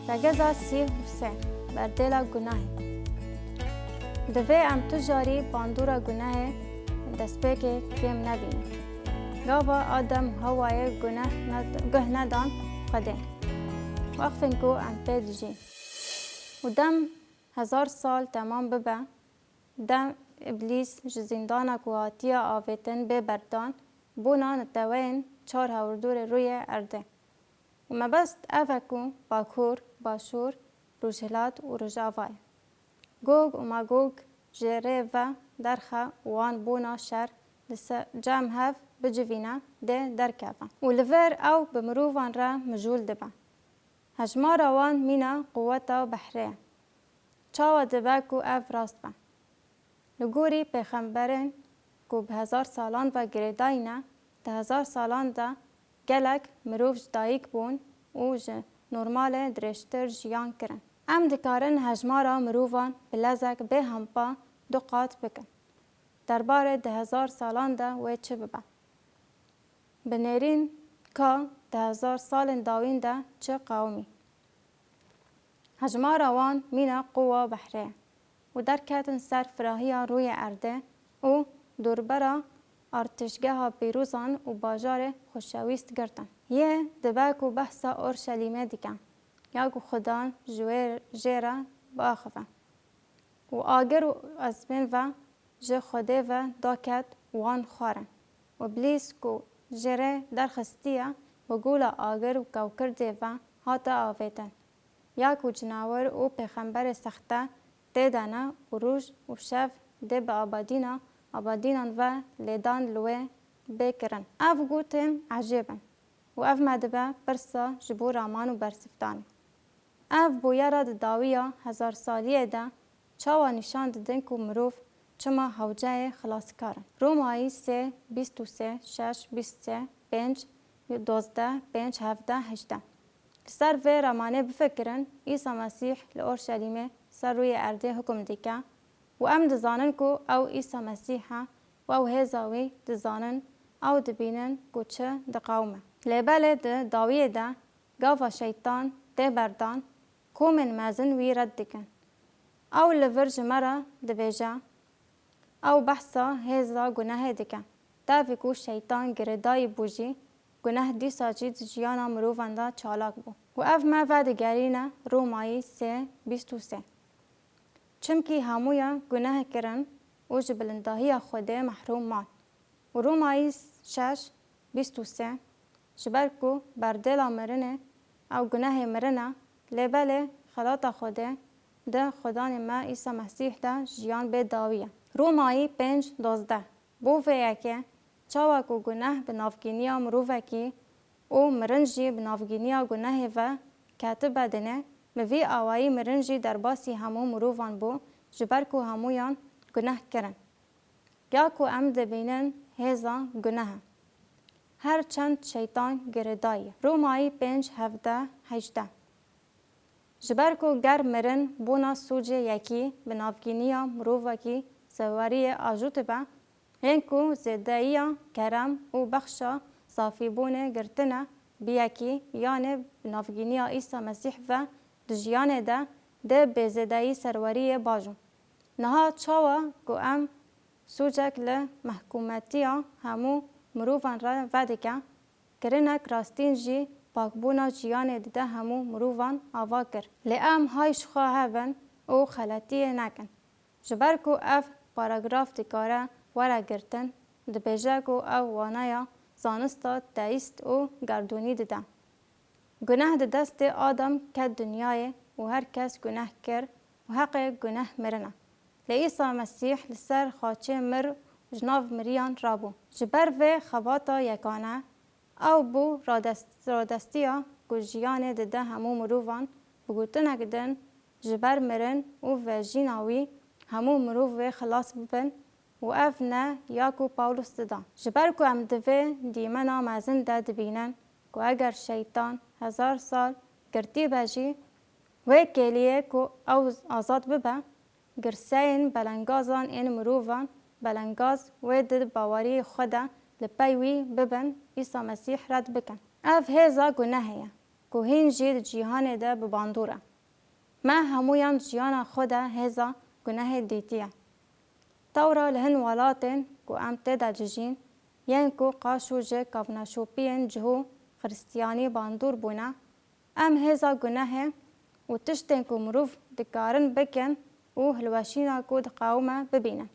لگزا 33 بردیلا گناه دوی ام تجاری باندورا گناه دست که کم نبینه گاوا آدم هوای گه ندان قده وقفن کو ام پید جین و دم 1000 سال تمام ببه دم ابلیس جزیندانا کواتیا آویتن ببردان بونا نتوین 4 هوردور روی ارده و مبست اوکو باکور باشور روجهلات و رجاوای گوگ و ماگوگ جره و درخه وان بونا شر جام هف بجوینا ده درکافا و لور او بمروفان را مجول دبا هجمار وان مینا قوتا بحره چاوا دباکو اف راست با لگوری پیغمبرین کو به 1000 سالان و گریداینا ده 1000 سالان دا گلک مروف جدایک بون و نورمال درشتر جیان کرن ام دکارن هجمارا مروفان بلزک به همپا دو قات بکن درباره ده 1000 سالان دا و چه ببا بنیرین که ده 1000 سال داوین دا چه قومی هجمارا وان مینا قوة بحره و درکتن سر فراهی روی ارده و دوربرا ارتشگاه پیروزان و باجار خوشویست گرتن یه دباکو بحثا اورشلیمه دیکن یاکو خدان جیرا باخفه و آگر و ازمین و جه خوده و داکت وان خوارن و بلیس کو جره درخستیه و گولا آگر و کوکرده و هاتا آویتن یاکو جناور و پیغمبر سخته دیدانا و روش و شف ده با آبادینان و لیدان لوه بکرن اف گوتن عجیبن و اف مدبه برسا جبو رامان و برسفتان اف بویرا داویا 1000 سالیه ده چاوا نشان ددن کو مروف چما حوجه خلاص کارن رومایی 3 23 6 23 5 12 5 17 18 سر و رامانه بفکرن عیسی مسیح لأورشلیمه سر روی ارده حکم دیکه و ام دزانن کو او عیسی مسیحه و او هزاوی دزانن او دبینن کو چه دقاومه لباله ده داویه ده گاوا شیطان ده بردان کو من مازن وی رد دکن او لورج مرا دبیجه او بحثا هزا گناه دکن تاوی کو شیطان گردای بوجی گناه دی ساجید جیانا مروفان دا چالاک بو و اف ما ودگرینه رومایی 3 23 چمکی همویا گناه کرن و جبلندهی خوده محروم مان و رومایی 6 23 شبرکو بردلا مرنه او گناه مرنه لبله خلاط خوده ده خدان ما عیسی مسیح ده جیان به داویه رومایی 5 12 بو ویکه چاوا کو گناه به نافگینیا مروفکی او مرنجی به نافگینیا گناه و کاتب بدنه موی آوایی مرنجی در باسی همو مروفان بو جبرکو همویان گناه کرن یا کو ام دبینن هزا گناه هر چند شیطان گردایی رومایی 5 17 18 جبرکو گر مرن بونا سوجه یکی به نافگینیا مروفکی سواری آجوت با هنکو زدایا کرم و بخشا صافی بونه گرتنه بیاکی یعنی نافگینیا عیسی مسیح و دجیانه ده به زدایی سرواری باجون نها چاوا گو ام سوجک لمحکومتیا همو مروفان را ودکه کرنک راستین جی پاکبونا جیانه ده همو مروفان آوا کر لام هایش خواهبن او خلطی نکن جبرکو اف پاراگراف دکاره ورا گرتن دبیجاکو او وانایا زانستا تایست و گردونی دده گناه ده دست آدم که دنیای و هر کس گناه کر و حق گناه مرنه لعیسی مسیح لسر خاچه مر جناف مریان رابو جبر و خباتا یکانه او بو رادستیا گجیان ده همو مروفان بگوتنه گدن جبر مرن و جیناوی همو مروف و خلاص ببن و اف نه یاکو پاولوس دادن جبرکو ام دوه دیمنا مازن ده دبینن که اگر شیطان 1000 سال گرتی بجی و کلیه که او آزاد ببه گرسین بلنگازان این مروفان بلنگاز و دد باوری خدا لپیوی ببن عیسی مسیح رد بکن اف هزا گناهیه که هین جید جیهان ده بباندوره. ما همویان جیانا خدا هزا گناه دیتیه. تورا لهن ولاتن که ام تدا ججین یعن که قاشو جه کافناشوپین جهو خریستیانی باندور بونا ام هزا گناه و تشتن که مروف دکارن بکن و هلوشینا که دقاومه ببینن.